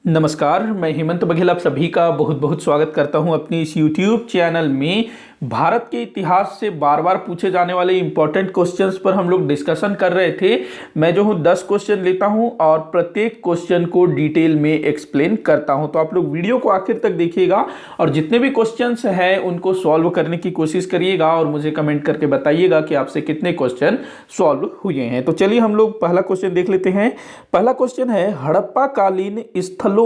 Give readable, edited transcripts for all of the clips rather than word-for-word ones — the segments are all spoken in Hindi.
नमस्कार, मैं हेमंत बघेल आप सभी का बहुत बहुत स्वागत करता हूं अपनी इस YouTube चैनल में। भारत के इतिहास से बार बार पूछे जाने वाले इंपॉर्टेंट क्वेश्चंस पर हम लोग डिस्कशन कर रहे थे। मैं जो हूं 10 क्वेश्चन लेता हूं और प्रत्येक क्वेश्चन को डिटेल में एक्सप्लेन करता हूं, तो आप लोग वीडियो को आखिर तक देखिएगा और जितने भी क्वेश्चंस हैं उनको सॉल्व करने की कोशिश करिएगा और मुझे कमेंट करके बताइएगा कि आपसे कितने क्वेश्चन सॉल्व हुए हैं। तो चलिए हम लोग पहला क्वेश्चन देख लेते हैं। पहला क्वेश्चन है, हड़प्पा कालीन स्थलों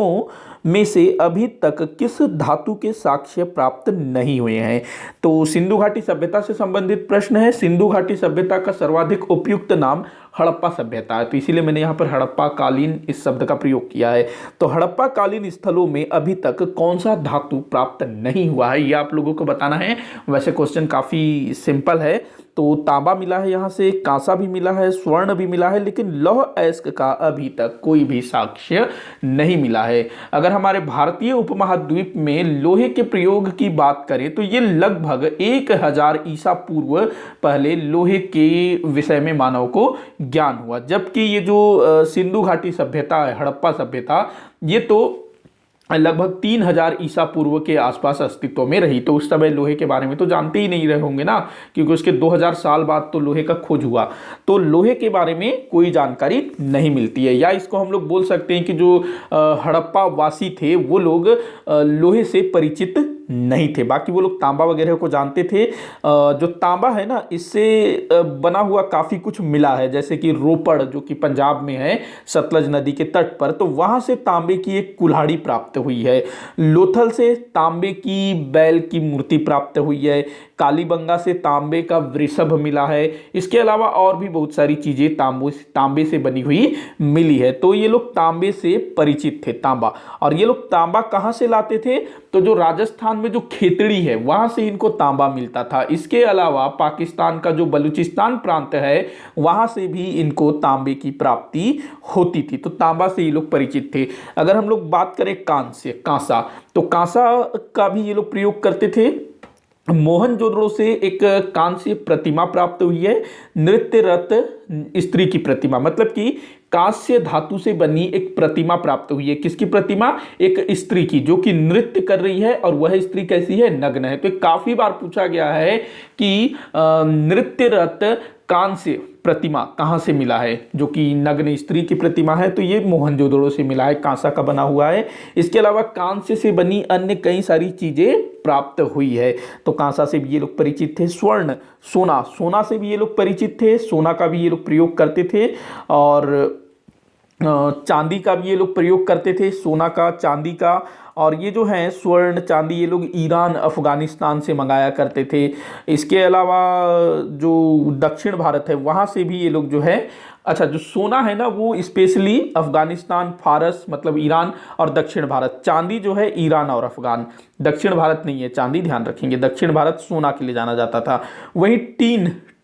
में से अभी तक किस धातु के साक्ष्य प्राप्त नहीं हुए हैं? तो सिंधु घाटी सभ्यता से संबंधित प्रश्न है। सिंधु घाटी सभ्यता का सर्वाधिक उपयुक्त नाम हड़प्पा सभ्यता है, तो इसीलिए मैंने यहाँ पर हड़प्पा कालीन इस शब्द का प्रयोग किया है। तो हड़प्पा कालीन स्थलों में अभी तक कौन सा धातु प्राप्त नहीं हुआ है, ये आप लोगों को बताना है। वैसे क्वेश्चन काफी सिंपल है। तो तांबा मिला है, यहाँ से कांसा भी मिला है, स्वर्ण भी मिला है, लेकिन लौह अयस्क का अभी तक कोई भी साक्ष्य नहीं मिला है। अगर हमारे भारतीय उपमहाद्वीप में लोहे के प्रयोग की बात करें तो ये लगभग 1000 ईसा पूर्व पहले लोहे के विषय में मानव को ज्ञान हुआ, जबकि ये जो सिंधु घाटी सभ्यता है, हड़प्पा सभ्यता, ये तो लगभग 3000 ईसा पूर्व के आसपास अस्तित्व में रही। तो उस समय लोहे के बारे में तो जानते ही नहीं रहे होंगे ना, क्योंकि उसके 2000 साल बाद तो लोहे का खोज हुआ। तो लोहे के बारे में कोई जानकारी नहीं मिलती है, या इसको हम लोग बोल सकते हैं कि जो हड़प्पा वासी थे वो लोग लोहे से परिचित नहीं थे। बाकी वो लोग तांबा वगैरह को जानते थे। जो तांबा है ना, इससे बना हुआ काफ़ी कुछ मिला है, जैसे कि रोपड़ जो कि पंजाब में है, सतलज नदी के तट पर, तो वहाँ से तांबे की एक कुल्हाड़ी प्राप्त हुई है। लोथल से तांबे की बैल की मूर्ति प्राप्त हुई है। कालीबंगा से तांबे का वृषभ मिला है। इसके अलावा और भी बहुत सारी चीज़ें तांबे से बनी हुई मिली है। तो ये लोग तांबे से परिचित थे, तांबा। और ये लोग तांबा कहाँ से लाते थे? तो जो राजस्थान में जो खेतड़ी है वहां से इनको तांबा मिलता था। इसके अलावा पाकिस्तान का जो बलूचिस्तान प्रांत है वहां से भी इनको तांबे की प्राप्ति होती थी। तो तांबा से ये लोग परिचित थे। अगर हम लोग बात करें कांसा, तो कांसा का भी ये लोग प्रयोग करते थे। मोहनजोदड़ो से एक कांस्य प्रतिमा प्राप्त हुई है, नृत्यरत स्त्री की प्रतिमा, मतलब कि कांस्य धातु से बनी एक प्रतिमा प्राप्त हुई है। किसकी प्रतिमा? एक स्त्री की, जो कि नृत्य कर रही है, और वह स्त्री कैसी है? नग्न है। तो काफी बार पूछा गया है कि नृत्यरत कांस्य प्रतिमा कहाँ से मिला है, जो कि नग्न स्त्री की प्रतिमा है, तो ये मोहनजोदड़ो से मिला है, कांसा का बना हुआ है। इसके अलावा कांस्य से बनी अन्य कई सारी चीजें प्राप्त हुई है। तो कांसा से भी ये लोग परिचित थे। स्वर्ण, सोना से भी ये लोग परिचित थे, सोना का भी ये लोग प्रयोग करते थे। और चांदी का भी ये लोग प्रयोग करते थे, सोना का, चांदी का। और ये जो है स्वर्ण चांदी ये लोग ईरान अफगानिस्तान से मंगाया करते थे। इसके अलावा जो दक्षिण भारत है वहाँ से भी ये लोग जो है, अच्छा, जो सोना है ना वो स्पेशली अफगानिस्तान, फारस मतलब ईरान और दक्षिण भारत। चांदी जो है ईरान और अफगान, दक्षिण भारत नहीं है चांदी, ध्यान रखेंगे। दक्षिण भारत सोना के लिए जाना जाता था। वहीं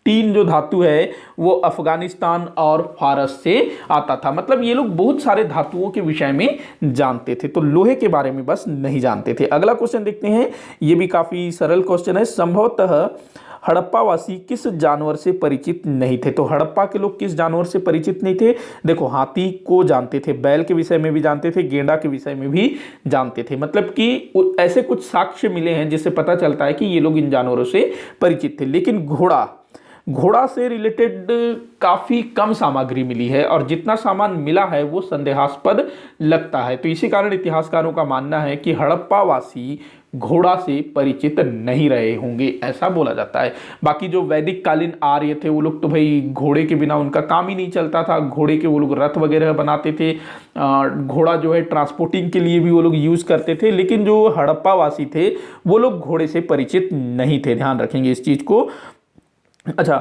टीन जो धातु है वो अफगानिस्तान और फारस से आता था। मतलब ये लोग बहुत सारे धातुओं के विषय में जानते थे, तो लोहे के बारे में बस नहीं जानते थे। अगला क्वेश्चन देखते हैं, ये भी काफी सरल क्वेश्चन है। संभवतः हड़प्पावासी किस जानवर से परिचित नहीं थे? तो हड़प्पा के लोग किस जानवर से परिचित नहीं थे? देखो, हाथी को जानते थे, बैल के विषय में भी जानते थे, गेंडा के विषय में भी जानते थे। मतलब कि ऐसे कुछ साक्ष्य मिले हैं जिससे पता चलता है कि ये लोग इन जानवरों से परिचित थे। लेकिन घोड़ा से रिलेटेड काफी कम सामग्री मिली है, और जितना सामान मिला है वो संदेहास्पद लगता है। तो इसी कारण इतिहासकारों का मानना है कि हड़प्पावासी घोड़ा से परिचित नहीं रहे होंगे, ऐसा बोला जाता है। बाकी जो वैदिक कालीन आर्य थे वो लोग तो भाई घोड़े के बिना उनका काम ही नहीं चलता था। घोड़े के वो लोग रथ वगैरह बनाते थे। घोड़ा जो है ट्रांसपोर्टिंग के लिए भी वो लोग यूज करते थे। लेकिन जो हड़प्पावासी थे वो लोग घोड़े से परिचित नहीं थे, ध्यान रखेंगे इस चीज को। अच्छा,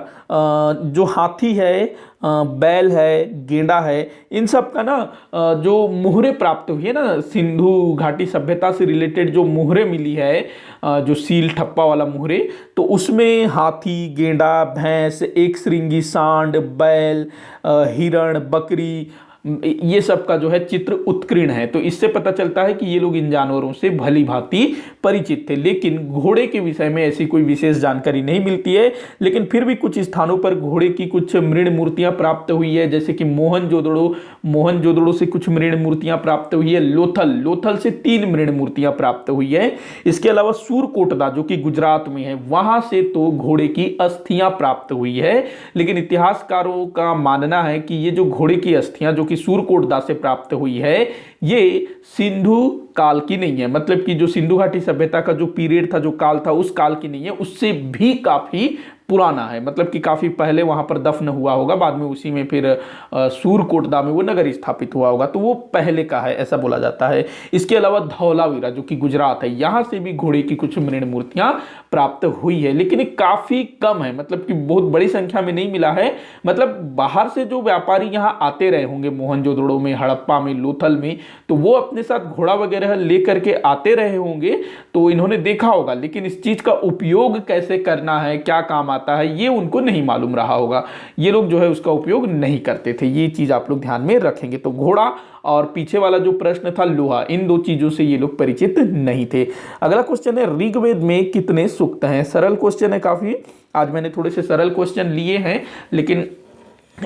जो हाथी है, बैल है, गेंडा है, इन सब का ना जो मुहरे प्राप्त हुई है ना, सिंधु घाटी सभ्यता से रिलेटेड जो मुहरे मिली है, जो सील ठप्पा वाला मुहरे, तो उसमें हाथी, गेंडा, भैंस, एक श्रृंगी सांड, बैल, हिरण, बकरी, ये सब का जो है चित्र उत्कीर्ण है। तो इससे पता चलता है कि ये लोग इन जानवरों से भली भांति परिचित थे। लेकिन घोड़े के विषय में ऐसी कोई विशेष जानकारी नहीं मिलती है, लेकिन फिर भी कुछ स्थानों पर घोड़े की कुछ मृण मूर्तियां प्राप्त हुई है, जैसे कि मोहनजोदड़ो से कुछ मृण मूर्तियां प्राप्त हुई है। लोथल से 3 मृण मूर्तियां प्राप्त हुई है। इसके अलावा सूरकोटदा जो कि गुजरात में है, वहां से तो घोड़े की अस्थियां प्राप्त हुई है। लेकिन इतिहासकारों का मानना है कि ये जो घोड़े की अस्थियां जो कि सूरकोटदा से प्राप्त हुई है, ये सिंधु काल की नहीं है। मतलब कि जो सिंधु घाटी सभ्यता का जो पीरियड था, जो काल था, उस काल की नहीं है, उससे भी काफी पुराना है। मतलब कि काफी पहले वहां पर दफन हुआ होगा, बाद में उसी में फिर सूरकोटदा में वो नगर स्थापित हुआ होगा, तो वो पहले का है ऐसा बोला जाता है। इसके अलावा धौलावीरा जो कि गुजरात है, यहां से भी घोड़े की कुछ मृण मूर्तियां प्राप्त हुई है, लेकिन ये काफी कम है। मतलब कि बहुत बड़ी संख्या में नहीं मिला है। मतलब बाहर से जो व्यापारी यहाँ आते रहे होंगे, मोहनजोदड़ो में, हड़प्पा में, लोथल में, तो वो अपने साथ घोड़ा वगैरह लेकर के आते रहे होंगे, तो इन्होंने देखा होगा। लेकिन इस चीज का उपयोग कैसे करना है, क्या काम आता है, ये उनको नहीं मालूम रहा होगा। ये लोग जो है उसका उपयोग नहीं करते थे। ये चीज आप लोग ध्यान में रखेंगे। तो घोड़ा और पीछे वाला जो प्रश्न था लोहा, इन 2 चीजों से ये लोग परिचित नहीं थे। अगला क्वेश्चन है ऋग्वेद में कितने सूक्त हैं? सरल क्वेश्चन है काफी। आज मैंने थोड़े से सरल क्वेश्चन लिए हैं, लेकिन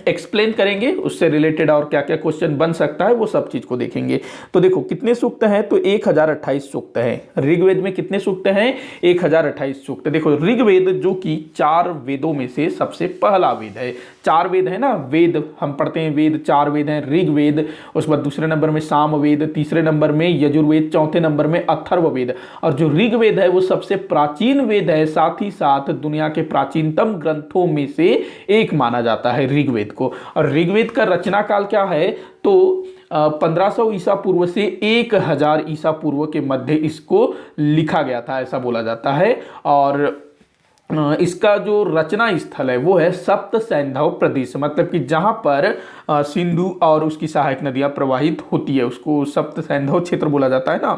एक्सप्लेन करेंगे उससे रिलेटेड और क्या क्या क्वेश्चन बन सकता है वो सब चीज को देखेंगे। तो देखो कितने सूक्त हैं, तो 1028 सूक्त हैं। ऋग्वेद में कितने सूक्त हैं? 1028 सूक्त। देखो ऋग्वेद जो कि 4 वेदों में से सबसे पहला वेद है। 4 वेद है ना, वेद हम पढ़ते हैं, वेद 4 वेद हैं। ऋग्वेद, उसके बाद दूसरे नंबर में सामवेद, तीसरे नंबर में यजुर्वेद, चौथे नंबर में अथर्ववेद। और जो ऋग्वेद है वो सबसे प्राचीन वेद है, साथ ही साथ दुनिया के प्राचीनतम ग्रंथों में से एक माना जाता है ऋग्वेद को। और ऋग्वेद का रचना काल क्या है, तो 1500 ईसा पूर्व से 1000 ईसा पूर्व के मध्य इसको लिखा गया था, ऐसा बोला जाता है। और इसका जो रचना स्थल है वो है सप्त सैंधव प्रदेश। मतलब कि जहां पर सिंधु और उसकी सहायक नदियां प्रवाहित होती है, उसको सप्त सैंधव क्षेत्र बोला जाता है ना,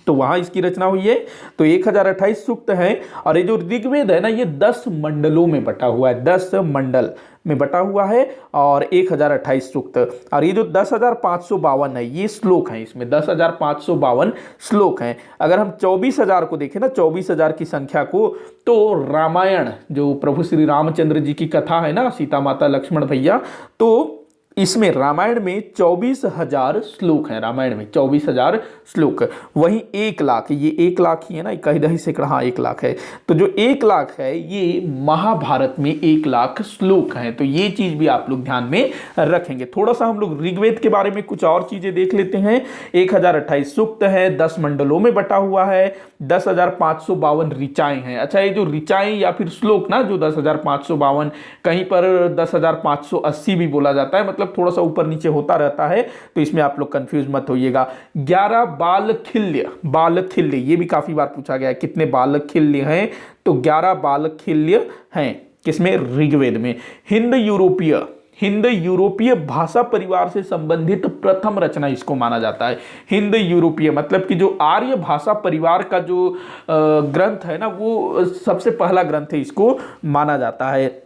तो वहां इसकी रचना हुई है। तो 1028 सूक्त है। और ये जो ऋग्वेद है ना, ये 10 मंडलों में बटा हुआ है, 10 मंडल में बटा हुआ है, और 1028 सूक्त। और ये जो 10,552 है, ये श्लोक हैं, इसमें 10,552 श्लोक हैं। अगर हम 24,000 को देखें ना, 24,000 की संख्या को, तो रामायण जो प्रभु श्री रामचंद्र जी की कथा है ना, सीता माता लक्ष्मण भैया, तो इसमें रामायण में 24,000 श्लोक हैं। रामायण में 24,000 श्लोक। वहीं 1 लाख, ये 1 लाख ही है ना, इकाई सैकड़ा, हाँ 1 लाख है। तो जो 1 लाख है ये महाभारत में 1 लाख श्लोक हैं। तो ये चीज भी आप लोग ध्यान में रखेंगे। थोड़ा सा हम लोग ऋग्वेद के बारे में कुछ और चीजें देख लेते हैं। 1028 सूक्त है, 10 मंडलों में बटा हुआ है, 10,552 ऋचाएं हैं। अच्छा, ये जो ऋचाएं या फिर श्लोक ना, जो 10,552, कहीं पर 10,580 भी बोला जाता है, मतलब थोड़ा सा ऊपर नीचे होता रहता है, तो इसमें आप लोग कंफ्यूज मत होइएगा। 11 बालखिल्य, ये भी काफी बार पूछा गया है, कितने बालखिल्य हैं, तो 11 बालखिल्य हैं। किसमें? ऋग्वेद में। हिंद यूरोपीय भाषा परिवार से संबंधित प्रथम रचना इसको माना जाता है। हिंद यूरोपीय मतलब कि जो आर्य भाषा परिवार का जो ग्रंथ है ना, वो सबसे पहला ग्रंथ है, इसको माना जाता है।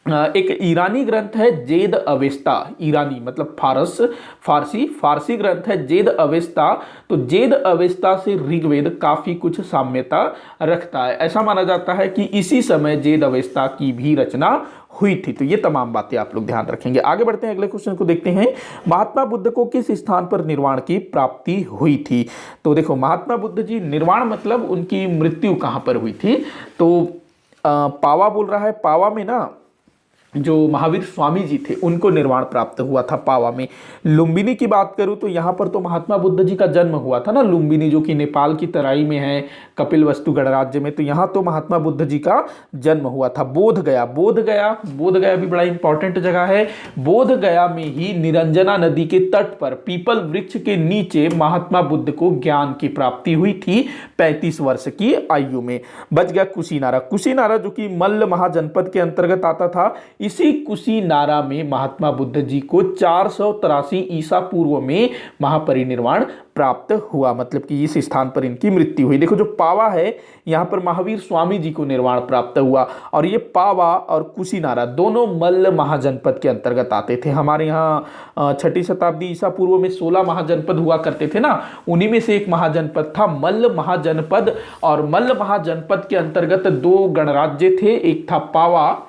एक ईरानी ग्रंथ है जेद अवेस्ता, ईरानी मतलब फारसी ग्रंथ है जेद अवेस्ता। तो जेद अवेस्ता से ऋग्वेद काफी कुछ साम्यता रखता है। ऐसा माना जाता है कि इसी समय जेद अवेस्ता की भी रचना हुई थी। तो ये तमाम बातें आप लोग ध्यान रखेंगे। आगे बढ़ते हैं, अगले क्वेश्चन को देखते हैं। महात्मा बुद्ध को किस स्थान पर निर्वाण की प्राप्ति हुई थी? तो देखो, महात्मा बुद्ध जी, निर्वाण मतलब उनकी मृत्यु कहां पर हुई थी, तो पावा बोल रहा है। पावा में ना जो महावीर स्वामी जी थे, उनको निर्वाण प्राप्त हुआ था पावा में। लुम्बिनी की बात करूं तो यहां पर तो महात्मा बुद्ध जी का जन्म हुआ था ना, लुम्बिनी जो कि नेपाल की तराई में है, कपिलवस्तु गणराज्य में, तो यहां तो महात्मा बुद्ध जी का जन्म हुआ था। बोधगया भी बड़ा इंपॉर्टेंट जगह है। बोधगया में ही निरंजना नदी के तट पर पीपल वृक्ष के नीचे महात्मा बुद्ध को ज्ञान की प्राप्ति हुई थी 35 वर्ष की आयु में। बच गया कुशीनारा जो कि मल्ल महाजनपद के अंतर्गत आता था। इसी कुशीनारा में महात्मा बुद्ध जी को 483 ईसा पूर्व में महापरिनिर्वाण प्राप्त हुआ, मतलब कि इस स्थान पर इनकी मृत्यु हुई। देखो जो पावा है यहाँ पर महावीर स्वामी जी को निर्वाण प्राप्त हुआ, और ये पावा और कुशीनारा दोनों मल्ल महाजनपद के अंतर्गत आते थे। हमारे यहाँ 6ठी शताब्दी ईसा पूर्व में 16 महाजनपद हुआ करते थे ना, उन्हीं में से एक महाजनपद था मल्ल महाजनपद, और मल्ल महाजनपद के अंतर्गत 2 गणराज्य थे, एक था पावा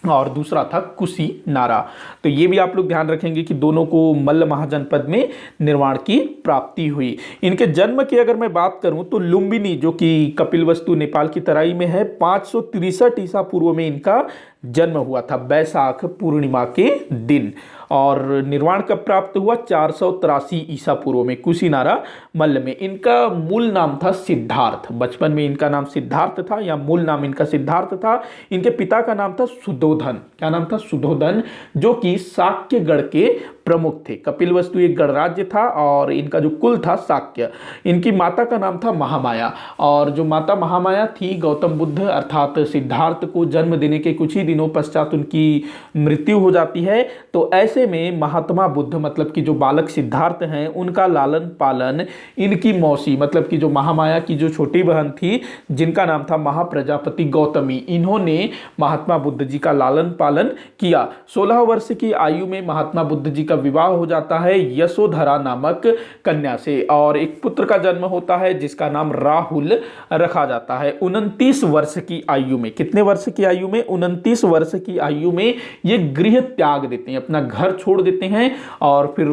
और दूसरा था कुशीनारा। तो ये भी आप लोग ध्यान रखेंगे कि दोनों को मल्ल महाजनपद में निर्वाण की प्राप्ति हुई। इनके जन्म की अगर मैं बात करूं तो लुम्बिनी, जो कि कपिलवस्तु नेपाल की तराई में है, 563 ईसा पूर्व में इनका जन्म हुआ था, बैसाख पूर्णिमा के दिन। और निर्वाण कब प्राप्त हुआ? 483 ईसा पूर्व में, कुशीनारा मल्ल में। इनका मूल नाम था सिद्धार्थ, बचपन में इनका नाम सिद्धार्थ था, या मूल नाम इनका सिद्धार्थ था। इनके पिता का नाम था सुधोधन। क्या नाम था? सुधोधन, जो कि शाक्यगढ़ के प्रमुख थे। कपिलवस्तु एक गणराज्य था और इनका जो कुल था शाक्य। इनकी माता का नाम था महामाया, और जो माता महामाया थी, गौतम बुद्ध अर्थात सिद्धार्थ को जन्म देने के कुछ ही दिनों पश्चात उनकी मृत्यु हो जाती है। तो ऐसे में महात्मा बुद्ध, मतलब कि जो बालक सिद्धार्थ हैं, उनका लालन पालन इनकी मौसी, मतलब कि जो महामाया की जो छोटी बहन थी, जिनका नाम था महाप्रजापति गौतमी, इन्होंने महात्मा बुद्ध जी का लालन पालन किया। 16 वर्ष की आयु में महात्मा बुद्ध जी का विवाह हो जाता है यशोधरा नामक कन्या से, और एक पुत्र का जन्म होता है जिसका नाम राहुल रखा जाता है। 29 वर्ष की आयु में, कितने वर्ष की आयु में? 29 वर्ष की आयु में ये गृह त्याग देते हैं, अपना घर छोड़ देते हैं और फिर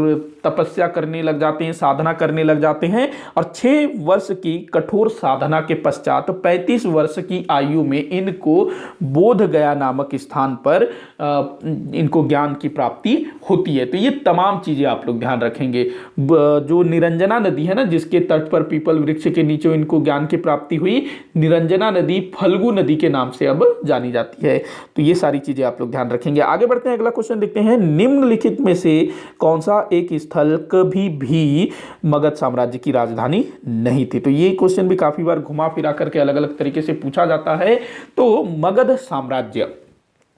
तपस्या करने लग जाते हैं, साधना करने लग जाते हैं। और 6 वर्ष की कठोर साधना के पश्चात 35 वर्ष की आयु में इनको बोध गया नामक स्थान पर इनको ज्ञान की प्राप्ति होती है। तो ये तमाम चीजें आप लोग ध्यान रखेंगे। जो निरंजना नदी है ना, जिसके तट पर पीपल वृक्ष के नीचे इनको ज्ञान की प्राप्ति हुई, निरंजना नदी फल्गु नदी के नाम से अब जानी जाती है। तो ये सारी चीजें आप लोग ध्यान रखेंगे। आगे बढ़ते हैं, अगला क्वेश्चन देखते हैं। निम्नलिखित में से कौन सा एक स्थल कभी भी मगध साम्राज्य की राजधानी नहीं थी? तो ये क्वेश्चन भी काफी बार घुमा फिरा करके अलग अलग तरीके से पूछा जाता है। तो मगध साम्राज्य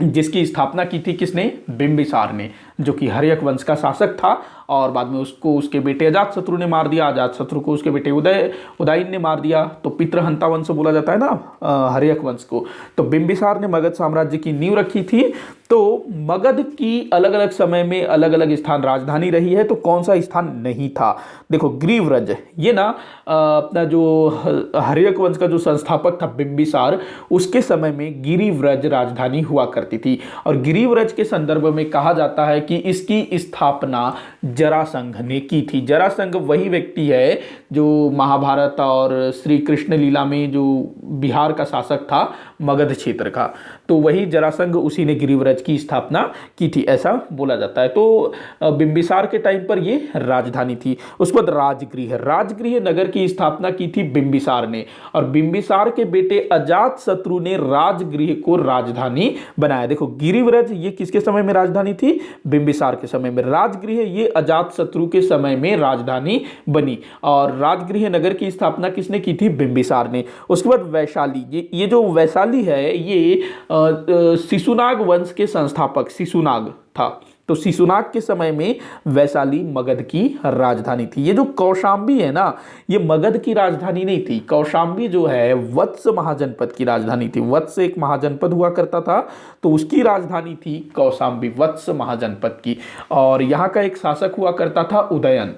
जिसकी स्थापना की थी किसने? बिंबिसार ने, जो कि हर्यक वंश का शासक था, और बाद में उसको उसके बेटे अजातशत्रु ने मार दिया, अजातशत्रु को उसके बेटे उदयन ने मार दिया। तो पितृहंता वंश बोला जाता है ना हर्यक वंश को। तो बिंबिसार ने मगध साम्राज्य की नींव रखी थी। तो मगध की अलग अलग समय में अलग अलग स्थान राजधानी रही है, तो कौन सा स्थान नहीं था? देखो गिरिव्रज, ये ना अपना जो हर्यक वंश का जो संस्थापक था बिंबिसार, उसके समय में गिरिव्रज राजधानी हुआ करती थी। और गिरिव्रज के संदर्भ में कहा जाता है कि इसकी स्थापना जरासंघ ने की थी। जरासंघ वही व्यक्ति है जो महाभारत और श्री कृष्ण लीला में जो बिहार का शासक था मगध क्षेत्र का, तो वही जरासंघ, उसी ने गिरिव्रज की स्थापना की थी, ऐसा बोला जाता है। तो बिंबिसार के टाइम पर ये राजधानी थी। उसके बाद राजगृह नगर की स्थापना की थी बिंबिसार ने, और बिंबिसार के बेटे अजातशत्रु ने राजगृह को राजधानी बनाया। देखो गिरिव्रज ये किसके समय में राजधानी थी? बिंबिसार के समय में। राजगृह ये अजातशत्रु के समय में राजधानी बनी, और राजगृह नगर की स्थापना किसने की थी? बिंबिसार ने। उसके बाद वैशाली, ये जो वैशाली है, ये शिशुनाग वंश के संस्थापक शिशुनाग था। तो शिशुनाग के समय में वैशाली मगध की राजधानी थी। ये जो कौशांबी है ना, ये मगध की राजधानी नहीं थी। कौशांबी जो है वत्स महाजनपद की राजधानी थी। वत्स एक महाजनपद हुआ करता था, तो उसकी राजधानी थी कौशांबी, वत्स महाजनपद की। और यहाँ का एक शासक हुआ करता था उदयन।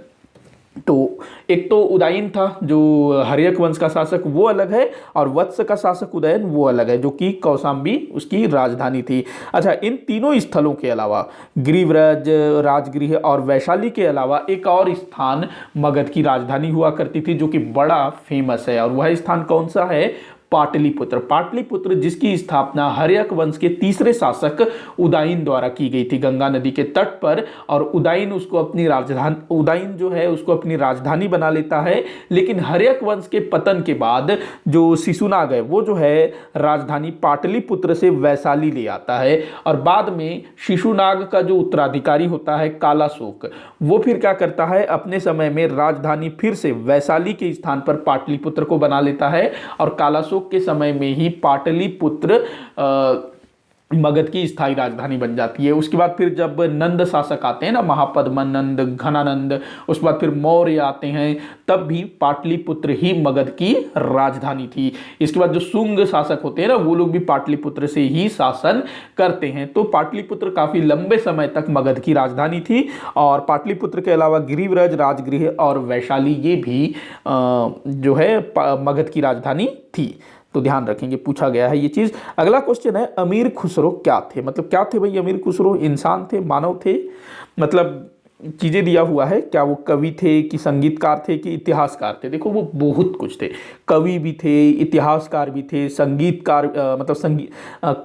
तो एक तो उदयन था जो हर्यक वंश का शासक, वो अलग है, और वत्स का शासक उदयन वो अलग है, जो कि कौशांबी उसकी राजधानी थी। अच्छा, इन तीनों स्थलों के अलावा गिरिव्रज, राजगृह और वैशाली के अलावा एक और स्थान मगध की राजधानी हुआ करती थी, जो कि बड़ा फेमस है, और वह स्थान कौन सा है? पाटलिपुत्र। पाटलिपुत्र जिसकी स्थापना हर्यक वंश के तीसरे शासक उदयन द्वारा की गई थी गंगा नदी के तट पर, और उदयन उसको अपनी राजधानी, उदयन जो है उसको अपनी राजधानी बना लेता है। लेकिन हर्यक वंश के पतन के बाद जो शिशुनाग है वो जो है राजधानी पाटलिपुत्र से वैशाली ले आता है, और बाद में शिशुनाग का जो उत्तराधिकारी होता है कालाशोक, वो फिर क्या करता है? अपने समय में राजधानी फिर से वैशाली के स्थान पर पाटलिपुत्र को बना लेता है, और कालाशोक के समय में ही पाटलिपुत्र मगध की स्थायी राजधानी बन जाती है। उसके बाद फिर जब नंद शासक आते हैं ना, महापद्म नंद, घनानंद, उसके बाद फिर मौर्य आते हैं, तब भी पाटलिपुत्र ही मगध की राजधानी थी। इसके बाद जो शुंग शासक होते हैं ना, वो लोग भी पाटलिपुत्र से ही शासन करते हैं। तो पाटलिपुत्र काफी लंबे समय तक मगध की राजधानी थी। और पाटलिपुत्र के अलावा गिरिव्रज, राजगृह और वैशाली, ये भी जो है मगध की राजधानी थी। तो ध्यान रखेंगे, पूछा गया है ये चीज। अगला क्वेश्चन है, अमीर खुसरो क्या थे? मतलब क्या थे भाई अमीर खुसरो? इंसान थे, मानव थे? मतलब चीजें दिया हुआ है, क्या वो कवि थे कि संगीतकार थे कि इतिहासकार थे? देखो वो बहुत कुछ थे, कवि भी थे, इतिहासकार भी थे, संगीतकार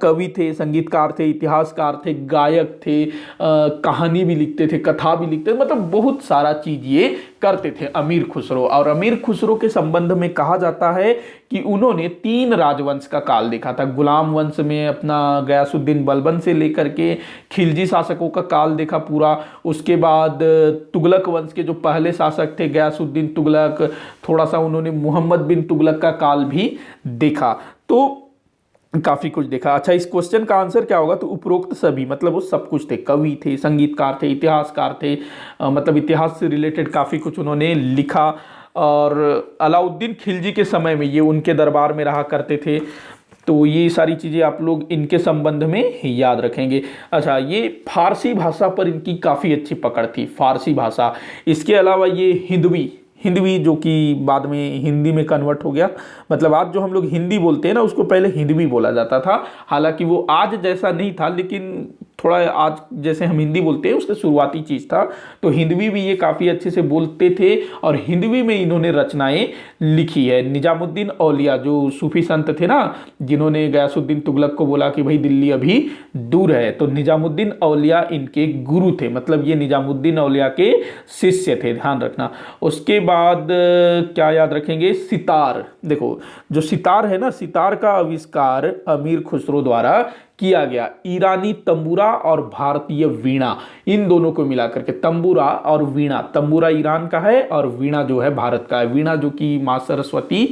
कवि थे, संगीतकार थे, इतिहासकार थे, गायक थे, कहानी भी लिखते थे, कथा भी लिखते थे, मतलब बहुत सारा चीज ये करते थे अमीर खुसरो। और अमीर खुसरो के संबंध में कहा जाता है कि उन्होंने 3 राजवंश का काल देखा था। गुलाम वंश में अपना गयासुद्दीन बलबन से लेकर के खिलजी शासकों का काल देखा पूरा। उसके बाद तुगलक वंश के जो पहले शासक थे गयासुद्दीन तुगलक, थोड़ा सा उन्होंने मोहम्मद बिन तुगलक का काल भी देखा। तो काफी कुछ देखा। अच्छा, इस क्वेश्चन का आंसर क्या होगा? तो उपरोक्त सभी, मतलब वो सब कुछ थे, कवि थे, संगीतकार थे, इतिहासकार थे, मतलब इतिहास से रिलेटेड काफी कुछ उन्होंने लिखा। और अलाउद्दीन खिलजी के समय में ये उनके दरबार में रहा करते थे। तो ये सारी चीज़ें आप लोग इनके संबंध में याद रखेंगे। अच्छा, ये फारसी भाषा पर इनकी काफ़ी अच्छी पकड़ थी, फारसी भाषा। इसके अलावा ये हिंदवी जो कि बाद में हिंदी में कन्वर्ट हो गया। मतलब आज जो हम लोग हिंदी बोलते हैं ना, उसको पहले हिंदवी बोला जाता था। हालांकि वो आज जैसा नहीं था, लेकिन थोड़ा आज जैसे हम हिंदी बोलते हैं उससे शुरुआती चीज़ था। तो हिंदवी भी ये काफ़ी अच्छे से बोलते थे और हिंदवी में इन्होंने रचनाएं लिखी है। निजामुद्दीन औलिया जो सूफी संत थे ना, जिन्होंने गयासुद्दीन तुगलक को बोला कि भाई दिल्ली अभी दूर है, तो निजामुद्दीन औलिया इनके गुरु थे। मतलब ये निजामुद्दीन औलिया के शिष्य थे, ध्यान रखना। उसके बाद क्या याद रखेंगे? सितार। देखो जो सितार है ना, सितार का आविष्कार अमीर खुसरो द्वारा किया गया। ईरानी तंबूरा और भारतीय वीणा, इन दोनों को मिलाकर के, तंबूरा और वीणा, तंबूरा ईरान का है और वीणा जो है भारत का है। वीणा जो कि माँ सरस्वती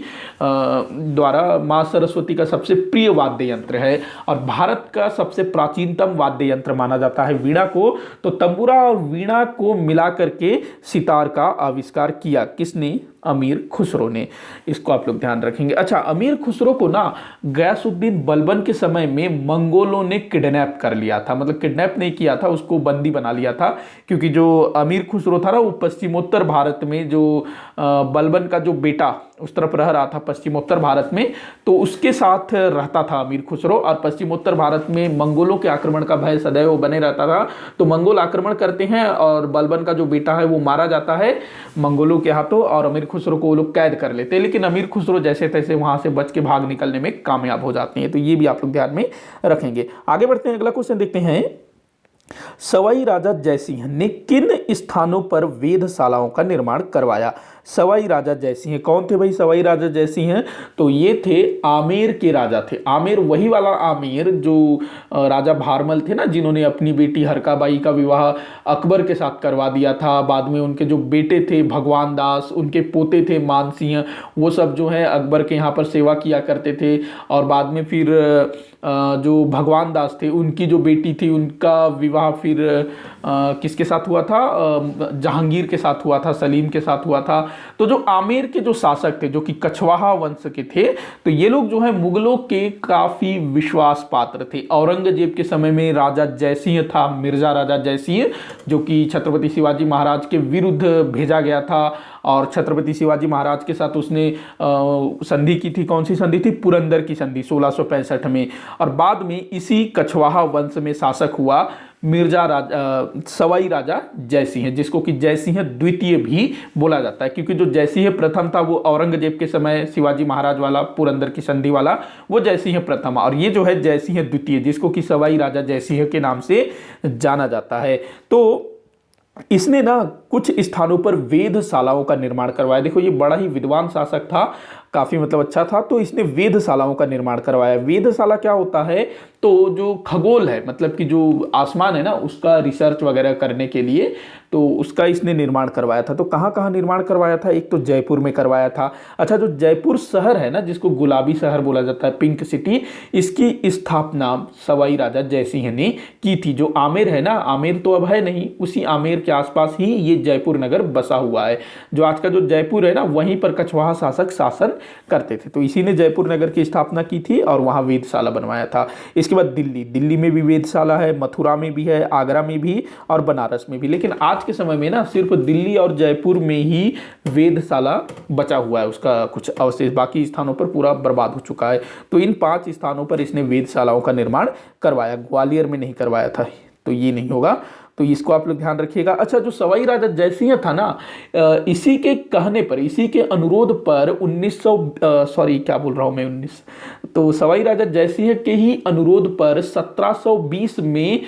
द्वारा, माँ सरस्वती का सबसे प्रिय वाद्य यंत्र है और भारत का सबसे प्राचीनतम वाद्य यंत्र माना जाता है वीणा को। तो तंबूरा और वीणा को मिलाकर के सितार का आविष्कार किया किसने? अमीर खुसरो ने। इसको आप लोग ध्यान रखेंगे। अच्छा, अमीर खुसरो को ना गयासुद्दीन बलबन के समय में मंगोलों ने किडनैप कर लिया था। मतलब किडनैप नहीं किया था, उसको बंदी बना लिया था। क्योंकि जो अमीर खुसरो था ना, वो पश्चिमोत्तर भारत में जो बलबन का जो बेटा उस तरफ रह रहा था पश्चिमोत्तर भारत में, तो उसके साथ रहता था अमीर खुसरो। और पश्चिमोत्तर भारत में मंगोलों के आक्रमण का भय सदैव बने रहता था। तो मंगोल आक्रमण करते हैं और बलबन का जो बेटा है वो मारा जाता है मंगोलों के हाथों और अमीर खुसरो को वो लोग कैद कर लेते हैं। लेकिन अमीर खुसरो जैसे तैसे वहां से बच के भाग निकलने में कामयाब हो जाते हैं। तो ये भी आप लोग ध्यान में रखेंगे। आगे बढ़ते हैं, अगला क्वेश्चन देखते हैं। सवाई राजा जयसिंह ने किन स्थानों पर वेधशालाओं का निर्माण करवाया? सवाई राजा जयसिंह कौन थे भाई? सवाई राजा जयसिंह तो ये थे आमेर के राजा थे। आमेर वही वाला आमेर जो राजा भारमल थे ना, जिन्होंने अपनी बेटी हरकाबाई का विवाह अकबर के साथ करवा दिया था। बाद में उनके जो बेटे थे भगवान दास, उनके पोते थे मानसिंह, वो सब जो है अकबर के यहाँ पर सेवा किया करते थे। और बाद में फिर जो भगवान दास थे, उनकी जो बेटी थी, उनका विवाह फिर किसके साथ हुआ था? जहांगीर के साथ हुआ था, सलीम के साथ हुआ था। तो जो आमेर के जो शासक थे, जो कि कछवाहा वंश के थे, तो ये लोग जो है मुगलों के काफी विश्वास पात्र थे। औरंगजेब के समय में राजा जयसिंह था, मिर्जा राजा जयसिंह, जो कि छत्रपति शिवाजी महाराज के विरुद्ध भेजा गया था और छत्रपति शिवाजी महाराज के साथ उसने संधि की थी। कौन सी संधि थी? पुरंदर की संधि 1665 में। और बाद में इसी कछवाहा वंश में शासक हुआ सवाई राजा जयसिंह, जिसको कि जयसिंह द्वितीय भी बोला जाता है। क्योंकि जो जयसिंह प्रथम था वो औरंगजेब के समय शिवाजी महाराज वाला, पुरंदर की संधि वाला, वो जयसिंह प्रथम। और ये जो है जयसिंह द्वितीय, जिसको कि सवाई राजा जयसिंह के नाम से जाना जाता है। तो इसने ना कुछ स्थानों पर वेधशालाओं का निर्माण करवाया। देखो ये बड़ा ही विद्वान शासक था काफ़ी मतलब अच्छा था। तो इसने वेधशालाओं का निर्माण करवाया। वेधशाला क्या होता है, तो जो खगोल है, मतलब कि जो आसमान है ना, उसका रिसर्च वगैरह करने के लिए तो उसका इसने निर्माण करवाया था। तो कहाँ कहाँ निर्माण करवाया था, एक तो जयपुर में करवाया था। अच्छा, जो जयपुर शहर है ना, जिसको गुलाबी शहर बोला जाता है, पिंक सिटी, इसकी स्थापना सवाई राजा जयसिंह ने की थी। जो आमेर है ना, आमेर तो अब है नहीं, उसी आमेर के आसपास ही ये जयपुर नगर बसा हुआ है। जो आज का जो जयपुर है ना, वहीं पर कछवाहा शासक शासन करते थे। तो इसी ने जयपुर नगर की स्थापना की थी और वहाँ वेधशाला बनवाया था। इसके बाद दिल्ली में भी वेधशाला है, मथुरा में भी है, आगरा में भी और बनारस में भी। लेकिन आज के समय में ना सिर्फ दिल्ली और जयपुर में ही वेधशाला बचा हुआ है, उसका कुछ अवशेष, बाकी स्थानों पर पूरा बर्बाद हो चुका है। तो इन 5 स्थानों पर इसने वेधशालाओं का निर्माण करवाया। ग्वालियर में नहीं करवाया था, तो ये नहीं होगा, तो इसको आप लोग ध्यान रखिएगा। अच्छा, जो सवाई राजा जयसिंह था ना, इसी के कहने पर, इसी के अनुरोध पर 19 तो सवाई राजा जयसिंह के ही अनुरोध पर 1720 में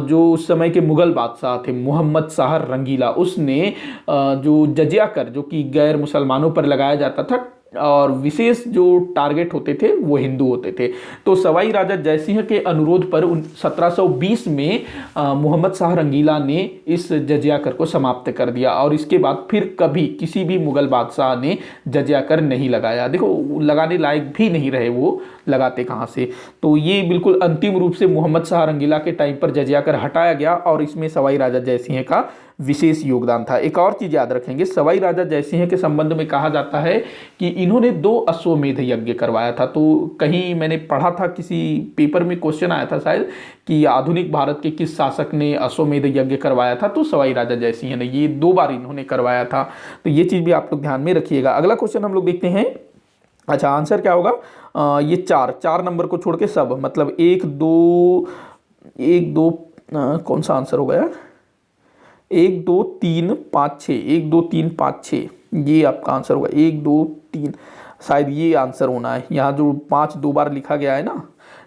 जो उस समय के मुगल बादशाह थे मोहम्मद शाह रंगीला, उसने जो जजिया कर, जो कि गैर मुसलमानों पर लगाया जाता था और विशेष जो टारगेट होते थे वो हिंदू होते थे, तो सवाई राजा जयसिंह के अनुरोध पर 1720 में मोहम्मद शाह रंगीला ने इस जजिया कर को समाप्त कर दिया। और इसके बाद फिर कभी किसी भी मुगल बादशाह ने जजिया कर नहीं लगाया। देखो, लगाने लायक भी नहीं रहे, वो लगाते कहाँ से। तो ये बिल्कुल अंतिम रूप से मोहम्मद शाह रंगीला के टाइम पर जजिया कर हटाया गया और इसमें सवाई राजा जयसिंह का विशेष योगदान था। एक और चीज याद रखेंगे, सवाई राजा जयसिंह के संबंध में कहा जाता है कि इन्होंने 2 अश्वमेध यज्ञ करवाया था। तो कहीं मैंने पढ़ा था, किसी पेपर में क्वेश्चन आया था शायद, कि आधुनिक भारत के किस शासक ने अश्वमेध यज्ञ करवाया था, तो सवाई राजा जयसिंह ने। ये 2 बार इन्होंने करवाया था। तो ये चीज भी आप लोग ध्यान में रखिएगा। अगला क्वेश्चन हम लोग देखते हैं। अच्छा, आंसर क्या होगा, ये 4 नंबर को छोड़ के सब, मतलब 1 2 कौन सा आंसर होगा यार, 1 2 3 5 6, 1 2 3 5 6, ये आपका आंसर होगा। 1 2 3, शायद ये आंसर होना है। यहाँ जो 5 2 बार लिखा गया है ना,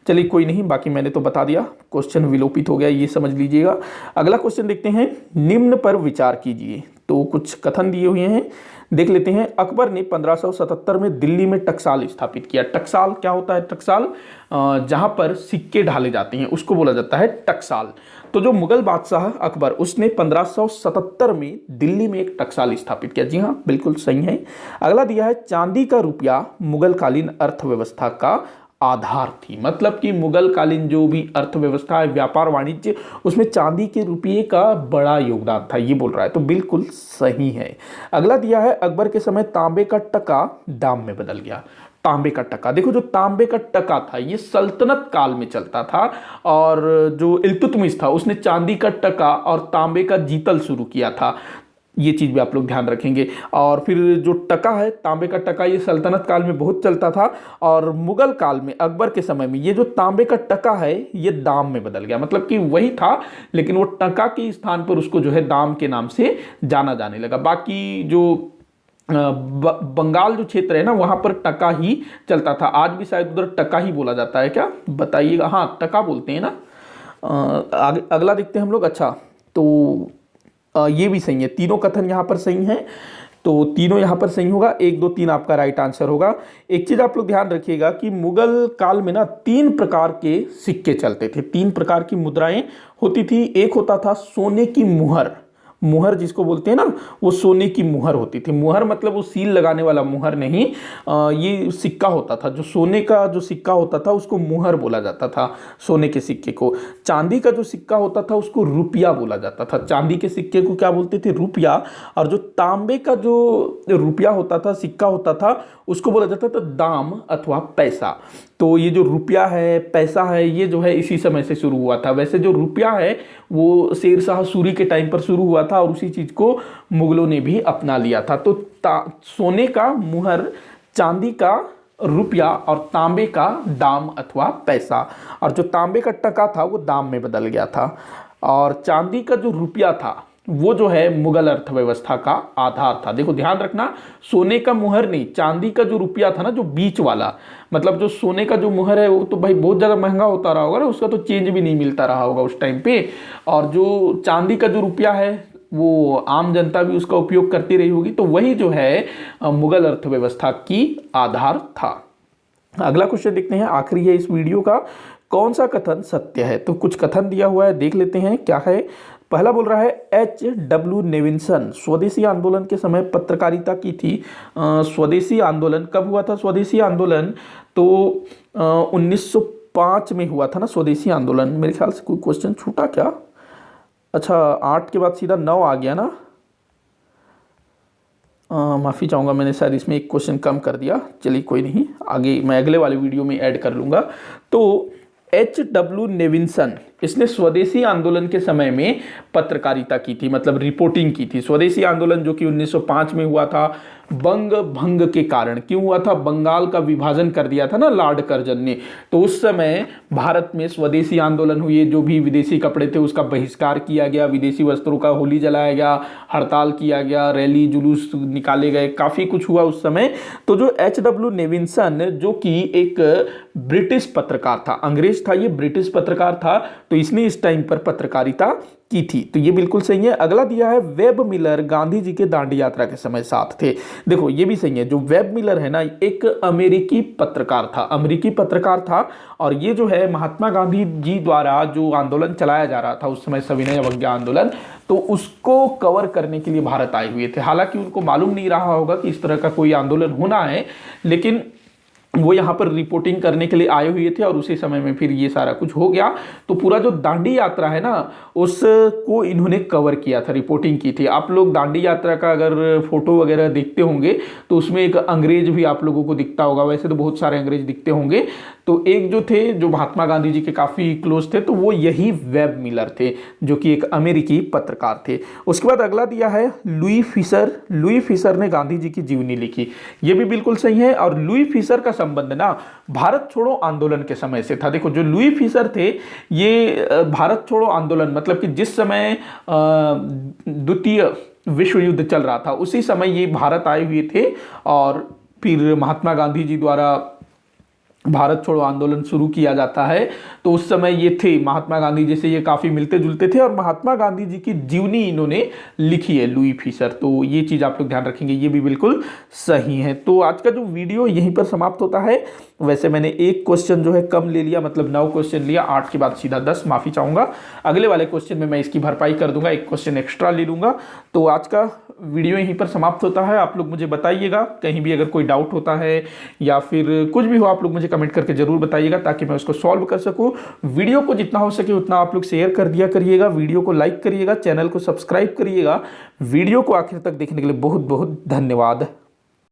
चलिए कोई नहीं, बाकी मैंने तो बता दिया, क्वेश्चन विलोपित हो गया, ये समझ लीजिएगा। अगला क्वेश्चन देखते हैं, निम्न पर विचार कीजिए। तो कुछ कथन दिए हुए हैं, देख लेते हैं। अकबर ने 1577 में दिल्ली में टकसाल स्थापित किया। टकसाल क्या होता है, टकसाल जहां पर सिक्के ढाले जाते हैं उसको बोला जाता है टकसाल। तो जो मुगल बादशाह अकबर, उसने 1577 में दिल्ली में एक टकसाल स्थापित किया। जी हाँ, बिल्कुल सही है। अगला दिया है, चांदी का रुपया मुगल कालीन अर्थव्यवस्था का आधार थी। मतलब कि मुगल कालीन जो भी अर्थव्यवस्था है, व्यापार वाणिज्य, उसमें चांदी के रुपये का बड़ा योगदान था, ये बोल रहा है, तो बिल्कुल सही है। अगला दिया है, अकबर के समय तांबे का टका दाम में बदल गया। तांबे का टका, देखो जो तांबे का टका था ये सल्तनत काल में चलता था, और जो इल्तुतमिश था उसने चांदी का टका और तांबे का जीतल शुरू किया था। ये चीज भी आप लोग ध्यान रखेंगे। और फिर जो टका है, तांबे का टका, ये सल्तनत काल में बहुत चलता था, और मुगल काल में, अकबर के समय में, ये जो तांबे का टका है ये दाम में बदल गया। मतलब कि वही था, लेकिन वो टका के स्थान पर उसको जो है दाम के नाम से जाना जाने लगा। बाकी जो बंगाल जो क्षेत्र है ना, वहां पर टका ही चलता था। आज भी शायद उधर टका ही बोला जाता है, क्या बताइएगा। हाँ, टका बोलते हैं ना। अगला देखते हैं हम लोग। अच्छा, तो ये भी सही है, तीनों कथन यहाँ पर सही हैं, तो तीनों यहाँ पर सही होगा। 1 2 3 आपका राइट आंसर होगा। एक चीज आप लोग ध्यान रखिएगा कि मुगल काल में ना 3 प्रकार के सिक्के चलते थे, 3 प्रकार की मुद्राएं होती थी। एक होता था सोने की मुहर, मुहर जिसको बोलते हैं ना, वो सोने की मुहर होती थी। मुहर मतलब वो सील लगाने वाला मुहर नहीं, ये सिक्का होता था, जो सोने का जो सिक्का होता था उसको मुहर बोला जाता था, सोने के सिक्के को। चांदी का जो सिक्का होता था उसको रुपया बोला जाता था, चांदी के सिक्के को क्या बोलते थे, रुपया। और जो तांबे का जो रुपया होता था, सिक्का होता था, उसको बोला जाता था दाम अथवा पैसा। तो ये जो रुपया है, पैसा है, ये जो है इसी समय से शुरू हुआ था। वैसे जो रुपया है वो शेर शाह सूरी के टाइम पर शुरू हुआ था, और उसी चीज को मुगलों ने भी अपना लिया था। तो सोने का मुहर, चांदी का रुपया और तांबे का दाम अथवा पैसा। और जो तांबे का टका था वो दाम में बदल गया था, और चांदी का जो रुपया था वो जो है मुगल अर्थव्यवस्था का आधार था। देखो ध्यान रखना, सोने का मुहर नहीं, चांदी का जो रुपया था ना, जो बीच वाला, मतलब जो सोने का जो मुहर है वो तो भाई बहुत ज़्यादा महंगा होता रहा होगा ना, उसका तो चेंज भी नहीं मिलता रहा होगा उस टाइम पे। और जो चांदी का जो रुपया है वो आम जनता भी उसका उपयोग करती रही होगी, तो वही जो है मुगल अर्थव्यवस्था की आधार था। अगला क्वेश्चन देखते हैं, आखिरी है इस वीडियो का। कौन सा कथन सत्य है? तो कुछ कथन दिया हुआ है, देख लेते हैं क्या है। पहला बोल रहा है H.W. नेविल्सन स्वदेशी आंदोलन के समय पत्रकारिता की थी। स्वदेशी आंदोलन कब हुआ था? स्वदेशी आंदोलन तो 1905 में हुआ था ना स्वदेशी आंदोलन। मेरे ख्याल से कोई क्वेश्चन छूटा क्या? अच्छा, 8 के बाद सीधा 9 आ गया ना। माफ़ी चाहूँगा, मैंने शायद इसमें एक क्वेश्चन कम कर दिया। चलिए कोई नहीं, आगे मैं अगले वाले वीडियो में ऐड कर लूँगा। तो H.W. नेविल्सन इसने स्वदेशी आंदोलन के समय में पत्रकारिता की थी, मतलब रिपोर्टिंग की थी। स्वदेशी आंदोलन जो कि 1905 में हुआ था, बंग भंग के कारण। क्यों हुआ था? बंगाल का विभाजन कर दिया था ना लॉर्ड कर्जन ने, तो उस समय भारत में स्वदेशी आंदोलन हुई। जो भी विदेशी कपड़े थे उसका बहिष्कार किया गया, विदेशी वस्त्रों का होली जलाया गया, हड़ताल किया गया, रैली जुलूस निकाले गए, काफ़ी कुछ हुआ उस समय। तो जो H.W. नेविल्सन जो कि एक ब्रिटिश पत्रकार था, अंग्रेज था, ये ब्रिटिश पत्रकार था, तो इसने इस टाइम पर पत्रकारिता की थी। तो ये बिल्कुल सही है। अगला दिया है वेब मिलर गांधी जी के दांडी यात्रा के समय साथ थे। देखो ये भी सही है। जो वेब मिलर है ना, एक अमेरिकी पत्रकार था, और ये जो है महात्मा गांधी जी द्वारा जो आंदोलन चलाया जा रहा था उस समय, सविनय अवज्ञा आंदोलन, तो उसको कवर करने के लिए भारत आए हुए थे। हालांकि उनको मालूम नहीं रहा होगा कि इस तरह का कोई आंदोलन होना है, लेकिन वो यहाँ पर रिपोर्टिंग करने के लिए आए हुए थे, और उसी समय में फिर ये सारा कुछ हो गया। तो पूरा जो दांडी यात्रा है ना, उसको इन्होंने कवर किया था, रिपोर्टिंग की थी। आप लोग दांडी यात्रा का अगर फोटो वगैरह देखते होंगे तो उसमें एक अंग्रेज भी आप लोगों को दिखता होगा। वैसे तो बहुत सारे अंग्रेज दिखते होंगे, तो एक जो थे, जो महात्मा गांधी जी के काफ़ी क्लोज थे, तो वो यही वेब मिलर थे, जो कि एक अमेरिकी पत्रकार थे। उसके बाद अगला दिया है लुई फिशर ने गांधी जी की जीवनी लिखी। ये भी बिल्कुल सही है। और लुई फिशर का संबंध ना भारत छोड़ो आंदोलन के समय से था। देखो जो लुई फिशर थे, ये भारत छोड़ो आंदोलन, मतलब कि जिस समय द्वितीय विश्व युद्ध चल रहा था उसी समय ये भारत आए हुए थे, और फिर महात्मा गांधी जी द्वारा भारत छोड़ो आंदोलन शुरू किया जाता है। तो उस समय ये थे महात्मा गांधी जी से ये काफ़ी मिलते जुलते थे, और महात्मा गांधी जी की जीवनी इन्होंने लिखी है, लुई फिशर। तो ये चीज़ आप लोग ध्यान रखेंगे, ये भी बिल्कुल सही है। तो आज का जो वीडियो यहीं पर समाप्त होता है। वैसे मैंने एक क्वेश्चन जो है कम ले लिया, मतलब 9 क्वेश्चन लिया, 8 के बाद सीधा 10, माफ़ी चाहूँगा। अगले वाले क्वेश्चन में मैं इसकी भरपाई कर दूंगा, एक क्वेश्चन एक्स्ट्रा ले लूँगा। तो आज का वीडियो यहीं पर समाप्त होता है। आप लोग मुझे बताइएगा, कहीं भी अगर कोई डाउट होता है या फिर कुछ भी हो, आप लोग मुझे कमेंट करके जरूर बताइएगा, ताकि मैं उसको सॉल्व कर सकूं। वीडियो को जितना हो सके उतना आप लोग शेयर कर दिया करिएगा, वीडियो को लाइक करिएगा, चैनल को सब्सक्राइब करिएगा। वीडियो को आखिर तक देखने के लिए बहुत बहुत धन्यवाद।